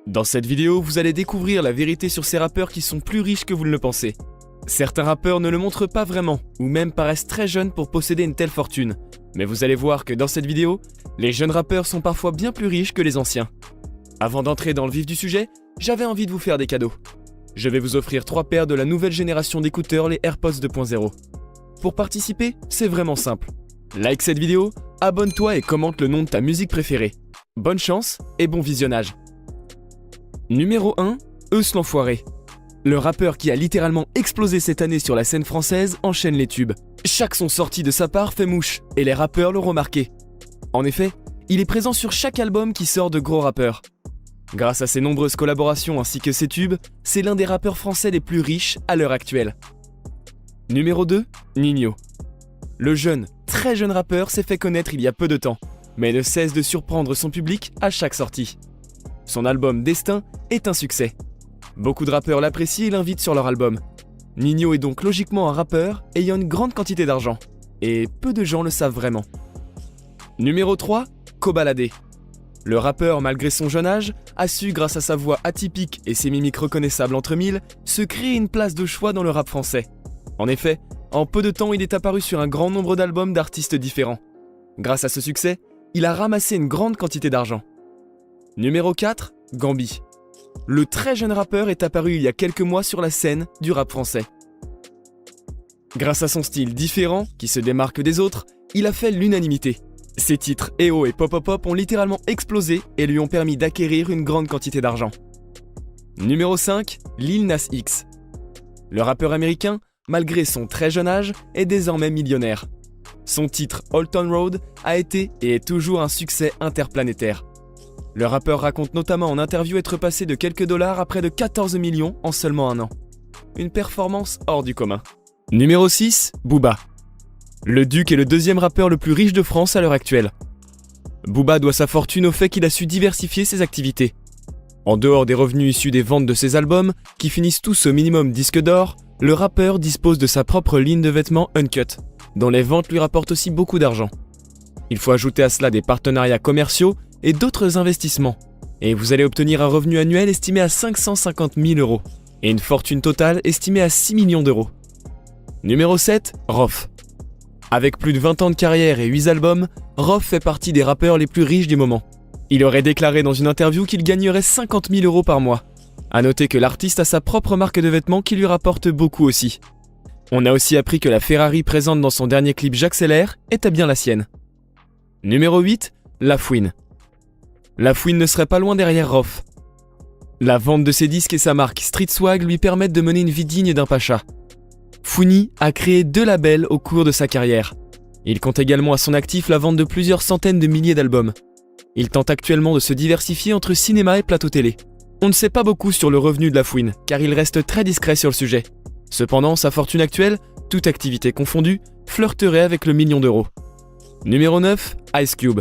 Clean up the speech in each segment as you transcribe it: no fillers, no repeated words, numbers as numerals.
Dans cette vidéo, vous allez découvrir la vérité sur ces rappeurs qui sont plus riches que vous ne le pensez. Certains rappeurs ne le montrent pas vraiment, ou même paraissent très jeunes pour posséder une telle fortune. Mais vous allez voir que dans cette vidéo, les jeunes rappeurs sont parfois bien plus riches que les anciens. Avant d'entrer dans le vif du sujet, j'avais envie de vous faire des cadeaux. Je vais vous offrir 3 paires de la nouvelle génération d'écouteurs, les AirPods 2.0. Pour participer, c'est vraiment simple. Like cette vidéo, abonne-toi et commente le nom de ta musique préférée. Bonne chance et bon visionnage. Numéro 1, Eus l'Enfoiré. Le rappeur qui a littéralement explosé cette année sur la scène française enchaîne les tubes. Chaque son sorti de sa part fait mouche, et les rappeurs l'ont remarqué. En effet, il est présent sur chaque album qui sort de gros rappeurs. Grâce à ses nombreuses collaborations ainsi que ses tubes, c'est l'un des rappeurs français les plus riches à l'heure actuelle. Numéro 2, Ninho. Le jeune, très jeune rappeur s'est fait connaître il y a peu de temps, mais ne cesse de surprendre son public à chaque sortie. Son album Destin est un succès. Beaucoup de rappeurs l'apprécient et l'invitent sur leur album. Ninho est donc logiquement un rappeur ayant une grande quantité d'argent. Et peu de gens le savent vraiment. Numéro 3, Kobalade. Le rappeur, malgré son jeune âge, a su, grâce à sa voix atypique et ses mimiques reconnaissables entre mille, se créer une place de choix dans le rap français. En effet, en peu de temps, il est apparu sur un grand nombre d'albums d'artistes différents. Grâce à ce succès, il a ramassé une grande quantité d'argent. Numéro 4, Gambi. Le très jeune rappeur est apparu il y a quelques mois sur la scène du rap français. Grâce à son style différent, qui se démarque des autres, il a fait l'unanimité. Ses titres EO et Pop Pop Pop ont littéralement explosé et lui ont permis d'acquérir une grande quantité d'argent. Numéro 5, Lil Nas X. Le rappeur américain, malgré son très jeune âge, est désormais millionnaire. Son titre Old Town Road a été et est toujours un succès interplanétaire. Le rappeur raconte notamment en interview être passé de quelques dollars à près de 14 millions en seulement un an. Une performance hors du commun. Numéro 6, Booba. Le Duc est le deuxième rappeur le plus riche de France à l'heure actuelle. Booba doit sa fortune au fait qu'il a su diversifier ses activités. En dehors des revenus issus des ventes de ses albums, qui finissent tous au minimum disque d'or, le rappeur dispose de sa propre ligne de vêtements Uncut, dont les ventes lui rapportent aussi beaucoup d'argent. Il faut ajouter à cela des partenariats commerciaux et d'autres investissements, et vous allez obtenir un revenu annuel estimé à 550 000 € et une fortune totale estimée à 6 millions d'euros. Numéro 7, Rof. Avec plus de 20 ans de carrière et 8 albums, Rof fait partie des rappeurs les plus riches du moment. Il aurait déclaré dans une interview qu'il gagnerait 50 000 € par mois. A noter que l'artiste a sa propre marque de vêtements qui lui rapporte beaucoup aussi. On a aussi appris que la Ferrari présente dans son dernier clip J'accélère était bien la sienne. Numéro 8, La Fouine. La Fouine ne serait pas loin derrière Rof. La vente de ses disques et sa marque Street Swag lui permettent de mener une vie digne d'un pacha. Fouini a créé 2 labels au cours de sa carrière. Il compte également à son actif la vente de plusieurs centaines de milliers d'albums. Il tente actuellement de se diversifier entre cinéma et plateau télé. On ne sait pas beaucoup sur le revenu de La Fouine, car il reste très discret sur le sujet. Cependant, sa fortune actuelle, toute activité confondue, flirterait avec le million d'euros. Numéro 9, Ice Cube.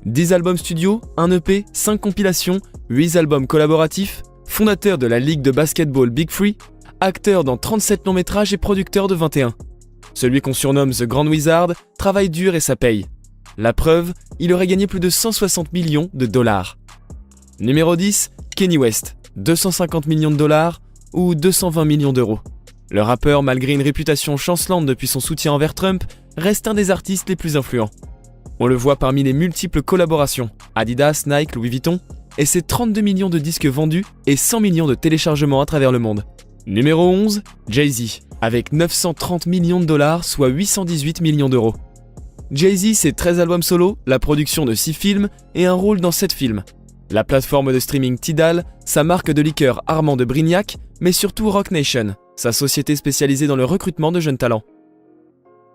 10 albums studio, 1 EP, 5 compilations, 8 albums collaboratifs, fondateur de la ligue de basketball Big Free, acteur dans 37 longs métrages et producteur de 21. Celui qu'on surnomme The Grand Wizard travaille dur et ça paye. La preuve, il aurait gagné plus de 160 millions de dollars. Numéro 10, Kanye West, 250 millions de dollars ou 220 millions d'euros. Le rappeur, malgré une réputation chancelante depuis son soutien envers Trump, reste un des artistes les plus influents. On le voit parmi les multiples collaborations, Adidas, Nike, Louis Vuitton, et ses 32 millions de disques vendus et 100 millions de téléchargements à travers le monde. Numéro 11, Jay-Z, avec 930 millions de dollars, soit 818 millions d'euros. Jay-Z, c'est 13 albums solo, la production de 6 films et un rôle dans 7 films. La plateforme de streaming Tidal, sa marque de liqueur Armand de Brignac, mais surtout Roc Nation, sa société spécialisée dans le recrutement de jeunes talents.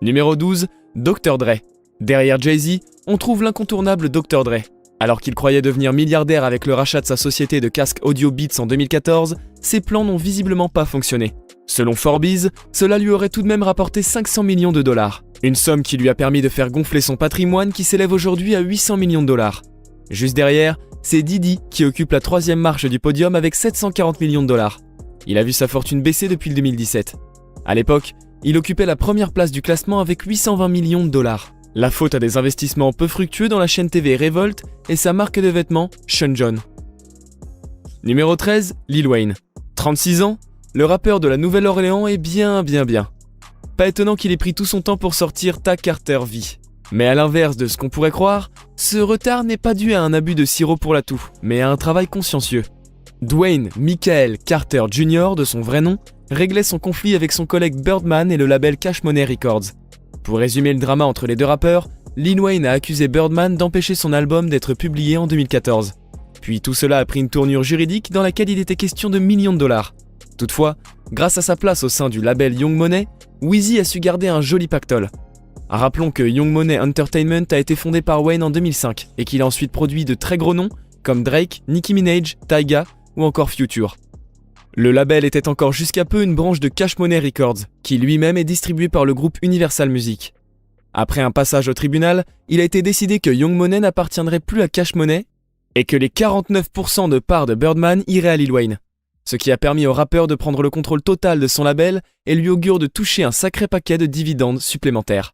Numéro 12, Dr. Dre. Derrière Jay-Z, on trouve l'incontournable Dr. Dre. Alors qu'il croyait devenir milliardaire avec le rachat de sa société de casques audio Beats en 2014, ses plans n'ont visiblement pas fonctionné. Selon Forbes, cela lui aurait tout de même rapporté 500 millions de dollars. Une somme qui lui a permis de faire gonfler son patrimoine qui s'élève aujourd'hui à 800 millions de dollars. Juste derrière, c'est Diddy qui occupe la 3e marche du podium avec 740 millions de dollars. Il a vu sa fortune baisser depuis le 2017. À l'époque, il occupait la première place du classement avec 820 millions de dollars. La faute à des investissements peu fructueux dans la chaîne TV Revolt et sa marque de vêtements Sean John. Numéro 13, Lil Wayne. 36 ans, le rappeur de la Nouvelle-Orléans est bien. Pas étonnant qu'il ait pris tout son temps pour sortir Ta Carter V. Mais à l'inverse de ce qu'on pourrait croire, ce retard n'est pas dû à un abus de sirop pour la toux, mais à un travail consciencieux. Dwayne Michael Carter Jr., de son vrai nom, réglait son conflit avec son collègue Birdman et le label Cash Money Records. Pour résumer le drama entre les deux rappeurs, Lil Wayne a accusé Birdman d'empêcher son album d'être publié en 2014. Puis tout cela a pris une tournure juridique dans laquelle il était question de millions de dollars. Toutefois, grâce à sa place au sein du label Young Money, Weezy a su garder un joli pactole. Rappelons que Young Money Entertainment a été fondé par Wayne en 2005 et qu'il a ensuite produit de très gros noms comme Drake, Nicki Minaj, Tyga ou encore Future. Le label était encore jusqu'à peu une branche de Cash Money Records, qui lui-même est distribué par le groupe Universal Music. Après un passage au tribunal, il a été décidé que Young Money n'appartiendrait plus à Cash Money et que les 49% de parts de Birdman iraient à Lil Wayne. Ce qui a permis au rappeur de prendre le contrôle total de son label et lui augure de toucher un sacré paquet de dividendes supplémentaires.